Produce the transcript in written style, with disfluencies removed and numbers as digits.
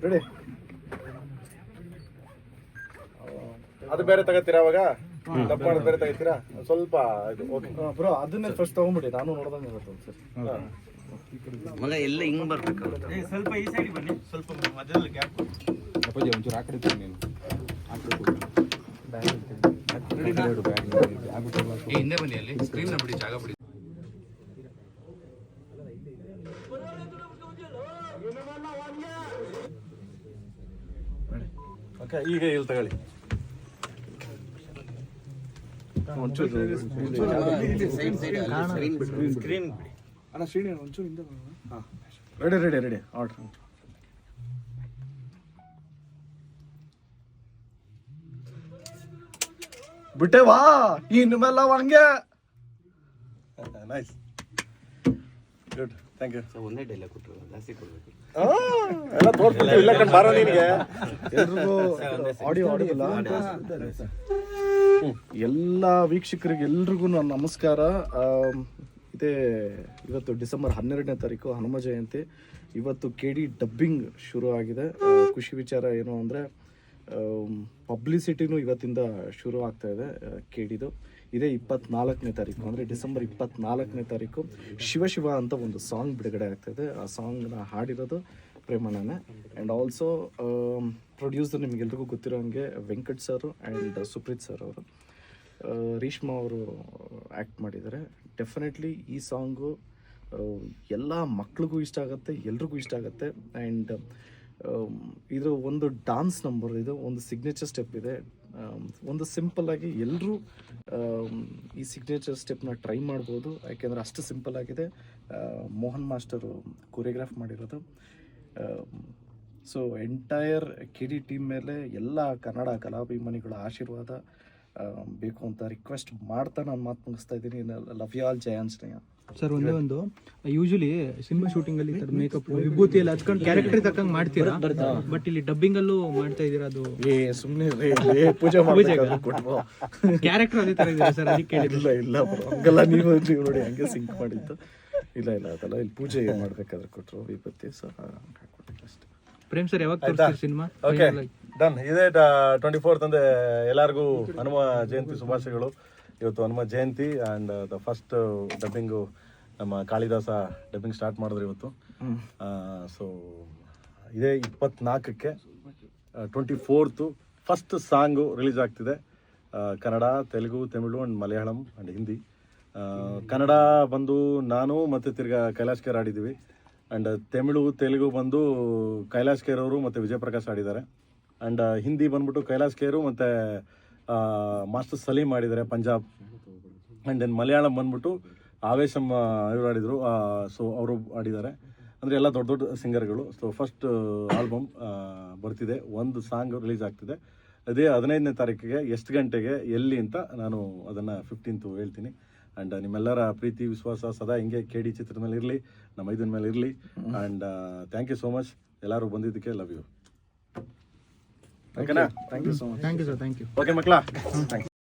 Ready. ಅದು ಬೇರೆ ತಗೋತೀರಾ ಅವಾಗ? ದಪ್ಪ ಮಾಡೋದು ಬೇರೆ ತಗೋತೀರಾ? ಸ್ವಲ್ಪ ಇದು ಓಕೆ ಬ್ರೋ, ಅದನ್ನೇ ಫಸ್ಟ್ ತಗೊಂಡ್ಬಿಡಿ, ನಾನು ನೋಡ್ದಂಗೆ ಇರುತ್ತೆ ಸರ್. ಮಗ ಎಲ್ಲ ಹಿಂಗೆ ಬರ್ಬೇಕು. ಸ್ವಲ್ಪ ಈ ಸೈಡ್ ಬನ್ನಿ, ಸ್ವಲ್ಪ ಮಧ್ಯದಲ್ಲಿ ಗ್ಯಾಪ್ ಅಪ್ಪಾಜಿ ಒಂಚೂರು ಆ ಕಡೆ ಇತ್ತು ನೀನು ಹಿಂದೆ ಬನ್ನಿ, ಅಲ್ಲಿ ಸ್ಕ್ರೀನ್ ಬಿಡಿ, ಜಾಗ ಬಿಡಿ. ಓಕೆ, ಈಗ ಇಲ್ಲಿ ತಗೊಳ್ಳಿ. ಸ್ಕ್ರೀನ್ ಅಣ್ಣ ಶ್ರೀನಿ ಒಂಚೂರು ಹಿಂದೆ ಹಾಂ, ರೆಡಿ ಆರ್ಡ್ರ್. ಬಿಟ್ಟೆ ವಾ, ಇನ್ನು ಮೇಲೆ ಹಂಗೆ. Nice, good, thank you. ಒಂದೇ ಡೈಲಾಗ್ ಕೊಟ್ಟರು, ಜಾಸ್ತಿ ಕೊಡ್ಬೇಕು. ಎಲ್ಲ ತೋರಿಸ್ಬಿಟ್ಟು ಇಲ್ಲ ಕಂಡು ಬಾರೋ ನಿನಗೆ. ಎಲ್ರಿಗೂ ಆಡಿಯೋ ಆಡಿಯೋಲ್ಲ. ಎಲ್ಲ ವೀಕ್ಷಕರಿಗೆ ಎಲ್ರಿಗೂ ನನ್ನ ನಮಸ್ಕಾರ. ಇದೇ ಇವತ್ತು ಡಿಸೆಂಬರ್ 12ನೇ ತಾರೀಕು ಹನುಮ ಜಯಂತಿ. ಇವತ್ತು KD ಡಬ್ಬಿಂಗ್ ಶುರು ಆಗಿದೆ. ಖುಷಿ ವಿಚಾರ ಏನು ಅಂದರೆ ಪಬ್ಲಿಸಿಟಿನೂ ಇವತ್ತಿಂದ ಶುರು ಆಗ್ತಾ ಇದೆ KDದು. ಇದೇ 24ನೇ ತಾರೀಕು ಅಂದರೆ ಡಿಸೆಂಬರ್ 24ನೇ ತಾರೀಕು ಶಿವ ಅಂತ ಒಂದು ಸಾಂಗ್ ಬಿಡುಗಡೆ ಆಗ್ತಾಯಿದೆ. ಆ ಸಾಂಗ್ನ ಹಾಡಿರೋದು ಪ್ರೇಮಣ್ಣನೇ. ಆ್ಯಂಡ್ ಆಲ್ಸೋ ಪ್ರೊಡ್ಯೂಸರ್ ನಿಮಗೆಲ್ರಿಗೂ ಗೊತ್ತಿರೋ ಹಾಗೆ ವೆಂಕಟ್ ಸರು ಆ್ಯಂಡ್ ಸುಪ್ರೀತ್ ಸರ್ ಅವರು, ರೀಶ್ಮಾ ಅವರು ಆ್ಯಕ್ಟ್ ಮಾಡಿದ್ದಾರೆ. ಡೆಫಿನೆಟ್ಲಿ ಈ ಸಾಂಗು ಎಲ್ಲ ಮಕ್ಳಿಗೂ ಇಷ್ಟ ಆಗುತ್ತೆ, ಎಲ್ರಿಗೂ ಇಷ್ಟ ಆಗುತ್ತೆ. ಆ್ಯಂಡ್ ಇದು ಒಂದು ಡಾನ್ಸ್ ನಂಬರ್, ಇದು ಒಂದು ಸಿಗ್ನೇಚರ್ ಸ್ಟೆಪ್ ಇದೆ. ಒಂದು ಸಿಂಪಲ್ಲಾಗಿ ಎಲ್ಲರೂ ಈ ಸಿಗ್ನೇಚರ್ ಸ್ಟೆಪ್ನ ಟ್ರೈ ಮಾಡ್ಬೋದು, ಯಾಕೆಂದರೆ ಅಷ್ಟು ಸಿಂಪಲ್ ಆಗಿದೆ. ಮೋಹನ್ ಮಾಸ್ಟರು ಕೊರಿಯೋಗ್ರಾಫ್ ಮಾಡಿರೋದು. ಸೊ ಎಂಟೈರ್ KD ಟೀಮ್ ಮೇಲೆ ಎಲ್ಲ ಕನ್ನಡ ಕಲಾಭಿಮಾನಿಗಳ ಆಶೀರ್ವಾದ ಬೇಕು ಅಂತ ರಿಕ್ವೆಸ್ಟ್ ಮಾಡ್ತಾ ನಾನು ಮಾತು ಮುಗಿಸ್ತಾ ಇದ್ದೀನಿ. ಲವ್ ಯು ಆಲ್, ಜಯ ಆಂಜನೇಯ. ಸರ್ ಒಂದೇ ಒಂದು, ಯೂಶಲಿ ಸಿನಿಮಾ ಶೂಟಿಂಗ್ ಅಲ್ಲಿ ಮೇಕಪ್ ವಿಭೂತಿ ಎಲ್ಲ ಹಚ್ಕೊಂಡು ಕ್ಯಾರೆಕ್ಟರ್ ತಕ್ಕಂಗೆ ಮಾಡ್ತೀರಾ, ಬಟ್ ಇಲ್ಲಿ ಡಬ್ಬಿಂಗ್ ಅಲ್ಲೂ ಮಾಡ್ತಾ ಇದೀರಾ. ಅದು ಸುಮ್ಮನೆ ಪೂಜೆ ಮಾಡ್ಬೇಕು, ಕ್ಯಾರೆಕ್ಟರ್ ಅದೇ ತರ ಇದೆ ಸರ್, ಅದಕ್ಕೆ ಕೇಳಿಲ್ಲ. ಇಲ್ಲ ಬ್ರೋ, ಹಂಗಲ್ಲ, ನೀವು ನೋಡಿ ಹಂಗೆ ಸಿಂಕ್ ಮಾಡಿದ್ದು. ಇಲ್ಲ ಅದಲ್ಲ, ಇಲ್ಲಿ ಪೂಜೆ ಮಾಡ್ಬೇಕಾದ್ರೆ ಕೊಟ್ಟರು ವಿಭೂತಿ. ಸೊ ಹಾಕೊಟ್ಟಿಲ್ಲ ಅಷ್ಟೇ. ಪ್ರೇಮ್ ಸರ್ ಯಾವಾಗ ತೋರಿಸ್ತೀರಿ ಸಿನಿಮಾ? Okay, done. ಇದೇ 24th ಅಂದ್ರೆ ಎಲ್ಲರಿಗೂ ಹನುಮ ಜಯಂತಿ ಶುಭಾಶಯಗಳು. ಇವತ್ತು Hanuma Jayanti and the first dubbing ನಮ್ಮ ಕಾಳಿದಾಸ ಡಬ್ಬಿಂಗ್ ಸ್ಟಾರ್ಟ್ ಮಾಡಿದ್ರು ಇವತ್ತು. ಸೊ ಇದೇ 24ಕ್ಕೆ 24th ಫಸ್ಟ್ ಸಾಂಗು ರಿಲೀಸ್ ಆಗ್ತಿದೆ. Kannada, Telugu, Tamil and Malayalam and Hindi. ಕನ್ನಡ ಬಂದು ನಾನು ಮತ್ತು ತಿರ್ಗಾ ಕೈಲಾಶ್ ಕೇರ್ ಆಡಿದ್ದೀವಿ. ಆ್ಯಂಡ್ ತಮಿಳು, ತೆಲುಗು ಬಂದು ಕೈಲಾಶ್ ಕೇರ್ ಅವರು ಮತ್ತು ವಿಜಯ್ ಪ್ರಕಾಶ್ ಆಡಿದ್ದಾರೆ. ಆ್ಯಂಡ್ ಹಿಂದಿ ಬಂದ್ಬಿಟ್ಟು ಕೈಲಾಶ್ ಕೇರು ಮತ್ತು ಮಾಸ್ಟರ್ ಸಲೀಮ್ ಆಡಿದ್ದಾರೆ, ಪಂಜಾಬ್. ಆ್ಯಂಡ್ ದೆನ್ ಮಲಯಾಳಂ ಬಂದ್ಬಿಟ್ಟು ಆವೇಶಂ ಇವರು ಆಡಿದರು. ಸೊ ಅವರು ಆಡಿದ್ದಾರೆ. ಅಂದರೆ ಎಲ್ಲ ದೊಡ್ಡ ದೊಡ್ಡ ಸಿಂಗರ್ಗಳು. ಸೊ ಫಸ್ಟ್ ಆಲ್ಬಮ್ ಬರ್ತಿದೆ, ಒಂದು ಸಾಂಗ್ ರಿಲೀಸ್ ಆಗ್ತಿದೆ. ಅದೇ 15ನೇ ತಾರೀಕಿಗೆ ಎಷ್ಟು ಗಂಟೆಗೆ ಎಲ್ಲಿ ಅಂತ ನಾನು ಅದನ್ನು 15th ಹೇಳ್ತೀನಿ. ಆ್ಯಂಡ್ ನಿಮ್ಮೆಲ್ಲರ ಪ್ರೀತಿ ವಿಶ್ವಾಸ ಸದಾ ಹಿಂಗೆ KD ಚಿತ್ರದ ಮೇಲೆ ಇರಲಿ, ನಮ್ಮ ಇದನ್ನ ಮೇಲೆ ಇರಲಿ. And thank you so much ಎಲ್ಲರೂ ಬಂದಿದ್ದಕ್ಕೆ. Love you. ಓಕೆನಾ? Thank you so much. Thank you sir, thank you. Okay ಮಕ್ಕಳ, ಥ್ಯಾಂಕ್ಸ್.